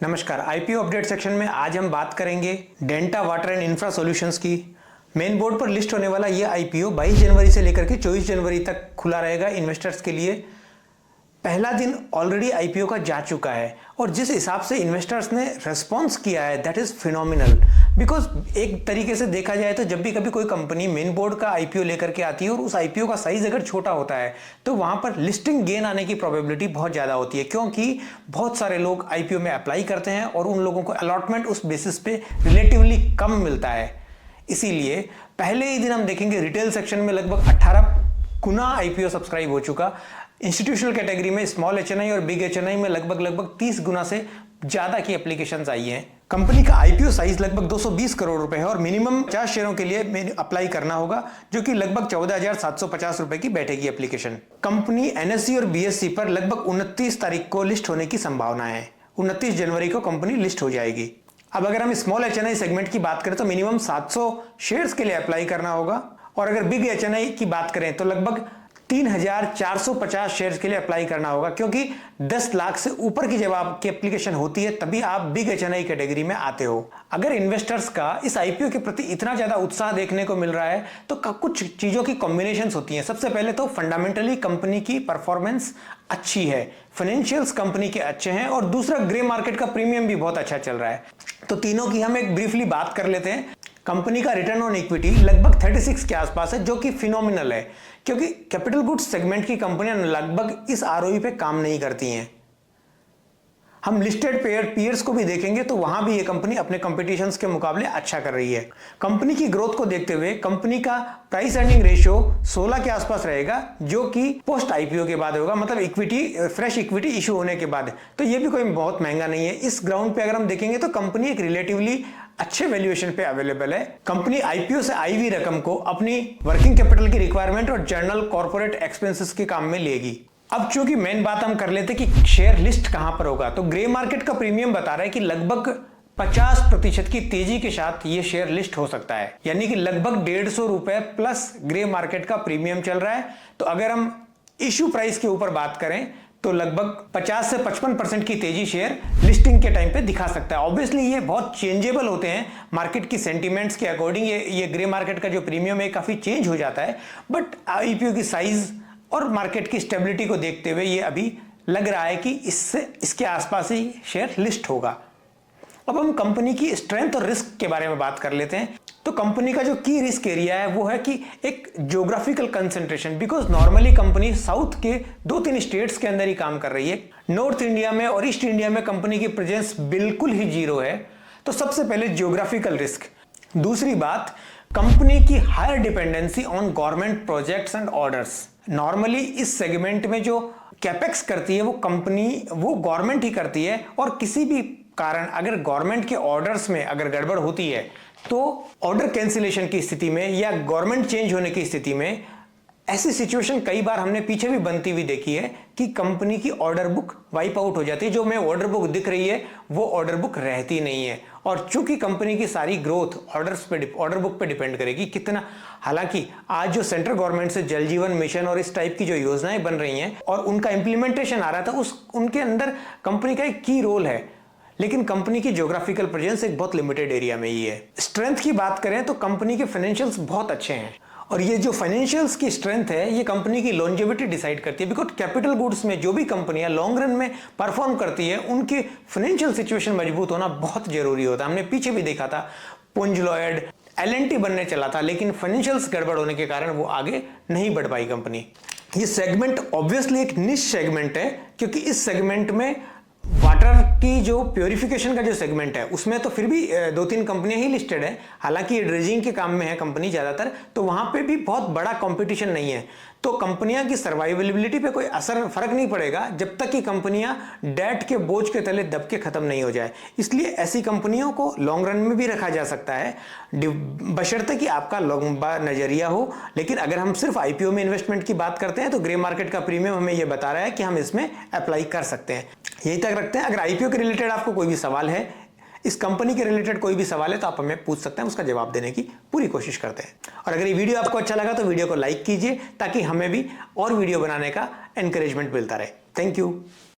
नमस्कार, IPO update section में आज हम बात करेंगे Denta water and infra solutions की। मेन बोर्ड पर लिस्ट होने वाला यह आईपीओ 22 जनवरी से लेकर के 24 जनवरी तक खुला रहेगा इन्वेस्टर्स के लिए। पहला दिन ऑलरेडी आईपीओ का जा चुका है और जिस हिसाब से इन्वेस्टर्स ने रेस्पॉन्स किया है दैट इज फिनोमिनल। बिकॉज एक तरीके से देखा जाए तो जब भी कभी कोई कंपनी मेन बोर्ड का आईपीओ लेकर के आती है और उस आईपीओ का साइज अगर छोटा होता है तो वहां पर लिस्टिंग गेन आने की प्रोबेबिलिटी बहुत ज्यादा होती है, क्योंकि बहुत सारे लोग आईपीओ में अप्लाई करते हैं और उन लोगों को अलॉटमेंट उस बेसिस पे रिलेटिवली कम मिलता है। इसीलिए पहले ही दिन हम देखेंगे रिटेल सेक्शन में लगभग 18 गुना आईपीओ सब्सक्राइब हो चुका। इंस्टीट्यूशनल कैटेगरी में स्मॉल एचएनआई और बिग एचएनआई में लगभग 30 गुना से ज्यादा की एप्लीकेशंस आई हैं। कंपनी का आईपीओ साइज लगभग 220 करोड़ रुपए है और मिनिमम 50 शेयरों के लिए अप्लाई करना होगा, जो कि लगभग 14,750 रुपए की बैठेगी एप्लीकेशन। कंपनी एनएससी और बीएससी पर लगभग 29 तारीख को लिस्ट होने की संभावना है। 29 जनवरी को कंपनी लिस्ट हो जाएगी। अब अगर हम स्मॉल एचएनआई सेगमेंट की बात करें तो मिनिमम 700 शेयर्स के लिए अप्लाई करना होगा और अगर बिग एचएनआई की बात करें तो लगभग 3,450 शेयर्स के लिए अप्लाई करना होगा, क्योंकि 10 लाख से ऊपर की जब आपकी एप्लीकेशन होती है तभी आप बिग एचएनआई कैटेगरी में आते हो। अगर इन्वेस्टर्स का इस आईपीओ के प्रति इतना ज्यादा उत्साह देखने को मिल रहा है तो कुछ चीजों की कॉम्बिनेशंस होती हैं। सबसे पहले तो फंडामेंटली कंपनी की परफॉर्मेंस अच्छी है, फाइनेंशियल्स कंपनी के अच्छे हैं और दूसरा ग्रे मार्केट का प्रीमियम भी बहुत अच्छा चल रहा है। तो तीनों की हम एक ब्रीफली बात कर लेते हैं। कंपनी का रिटर्न ऑन इक्विटी लगभग 36 के आसपास है, जो कि फिनोमिनल है, क्योंकि कैपिटल गुड्स सेगमेंट की कंपनियां लगभग इस आरओई पे काम नहीं करती हैं। हम लिस्टेड पीयर्स को भी देखेंगे तो वहां भी ये कंपनी अपने कंपटीशंस के मुकाबले अच्छा कर रही है। कंपनी की ग्रोथ को देखते हुए कंपनी का प्राइस अर्निंग रेशियो 16 के आसपास रहेगा, जो कि पोस्ट आईपीओ के बाद होगा, मतलब इक्विटी फ्रेश इक्विटी इशू होने के बाद। तो ये भी कोई बहुत महंगा नहीं है। इस ग्राउंड पे अगर हम देखेंगे तो कंपनी एक रिलेटिवली अच्छे वैल्यूएशन पे अवेलेबल है। कंपनी आईपीओ से आई हुई रकम को अपनी वर्किंग कैपिटल की रिक्वायरमेंट और जनरल कॉर्पोरेट एक्सपेंसेस के काम में लेगी। अब चूंकि मेन बात हम कर लेते कि शेयर लिस्ट कहां पर होगा, तो ग्रे मार्केट का प्रीमियम बता रहा है कि लगभग 50% की तेजी के साथ ये शेयर लिस्ट हो सकता है, यानी कि लगभग 150 रुपए प्लस ग्रे मार्केट का प्रीमियम चल रहा है। तो अगर हम इश्यू प्राइस के ऊपर बात करें तो लगभग 50 से 55% की तेजी शेयर लिस्टिंग के टाइम पे दिखा सकता है। ऑब्वियसली ये बहुत चेंजेबल होते हैं मार्केट की सेंटीमेंट्स के अकॉर्डिंग। ये ग्रे मार्केट का जो प्रीमियम है काफी चेंज हो जाता है, बट आईपीओ की साइज और मार्केट की स्टेबिलिटी को देखते हुए ये अभी लग रहा है कि इसके आसपास ही शेयर लिस्ट होगा। अब हम कंपनी की स्ट्रेंथ और रिस्क के बारे में बात कर लेते हैं। तो कंपनी का जो की रिस्क एरिया है वो है कि एक geographical concentration, because normally company south के 2-3 स्टेट्स के अंदर ही काम कर रही है। नॉर्थ इंडिया में और ईस्ट इंडिया में कंपनी की प्रेजेंस बिल्कुल ही जीरो है। तो सबसे पहले ज्योग्राफिकल रिस्क। दूसरी बात, कंपनी की higher dependency on government projects and orders. Normally इस सेगमेंट में जो कैपेक्स करती है वो कंपनी वो गवर्नमेंट ही करती है, और किसी भी कारण अगर गवर्नमेंट के ऑर्डर्स में अगर गड़बड़ होती है तो ऑर्डर कैंसिलेशन की स्थिति में या गवर्नमेंट चेंज होने की स्थिति में ऐसी सिचुएशन कई बार हमने पीछे भी बनती हुई देखी है कि कंपनी की ऑर्डर बुक वाइप आउट हो जाती है। जो हमें ऑर्डर बुक दिख रही है वो ऑर्डर बुक रहती नहीं है, और चूंकि कंपनी की सारी ग्रोथ ऑर्डर बुक पे डिपेंड करेगी कितना। हालांकि आज जो सेंट्रल गवर्नमेंट से जल जीवन मिशन और इस टाइप की जो योजनाएं बन रही हैं और उनका इंप्लीमेंटेशन आ रहा था, उनके अंदर कंपनी का एक की रोल है, लेकिन कंपनी की ज्योग्राफिकल प्रेजेंस एक बहुत लिमिटेड एरिया में ही है। स्ट्रेंथ की बात करें तो कंपनी के फाइनेंशियल्स बहुत अच्छे हैं, और ये जो फाइनेंशियल्स की स्ट्रेंथ है ये कंपनी की लॉन्जेविटी डिसाइड करती है। बिकॉज कैपिटल गुड्स में जो भी कंपनियां लॉन्ग रन में परफॉर्म करती है उनकी फाइनेंशियल सिचुएशन मजबूत होना बहुत जरूरी होता है। हमने पीछे भी देखा था, पुंज लॉयड एलएनटी बनने चला था, लेकिन फाइनेंशियल्स गड़बड़ होने के कारण वो आगे नहीं बढ़ पाई कंपनी। ये सेगमेंट ऑब्वियसली एक निश सेगमेंट है, क्योंकि इस सेगमेंट में वाटर की जो प्योरिफिकेशन का जो सेगमेंट है उसमें तो फिर भी 2-3 कंपनियां ही लिस्टेड है। हालांकि ये ड्रेजिंग के काम में है कंपनी ज्यादातर, तो वहां पे भी बहुत बड़ा कंपटीशन नहीं है। तो कंपनियां की सर्वाइवेबिलिटी पे कोई फर्क नहीं पड़ेगा जब तक कि कंपनियां डेट के बोझ के तले दब के खत्म नहीं हो जाए। इसलिए ऐसी कंपनियों को लॉन्ग रन में भी रखा जा सकता है, बशर्ते कि आपका लंबा नजरिया हो। लेकिन अगर हम सिर्फ आईपीओ में इन्वेस्टमेंट की बात करते हैं तो ग्रे मार्केट का प्रीमियम हमें यह बता रहा है कि हम इसमें अप्लाई कर सकते हैं। यहीं तक रखते हैं। अगर आईपीओ के रिलेटेड आपको कोई भी सवाल है, इस कंपनी के रिलेटेड कोई भी सवाल है, तो आप हमें पूछ सकते हैं, उसका जवाब देने की पूरी कोशिश करते हैं। और अगर ये वीडियो आपको अच्छा लगा तो वीडियो को लाइक कीजिए, ताकि हमें भी और वीडियो बनाने का एनकरेजमेंट मिलता रहे। Thank you.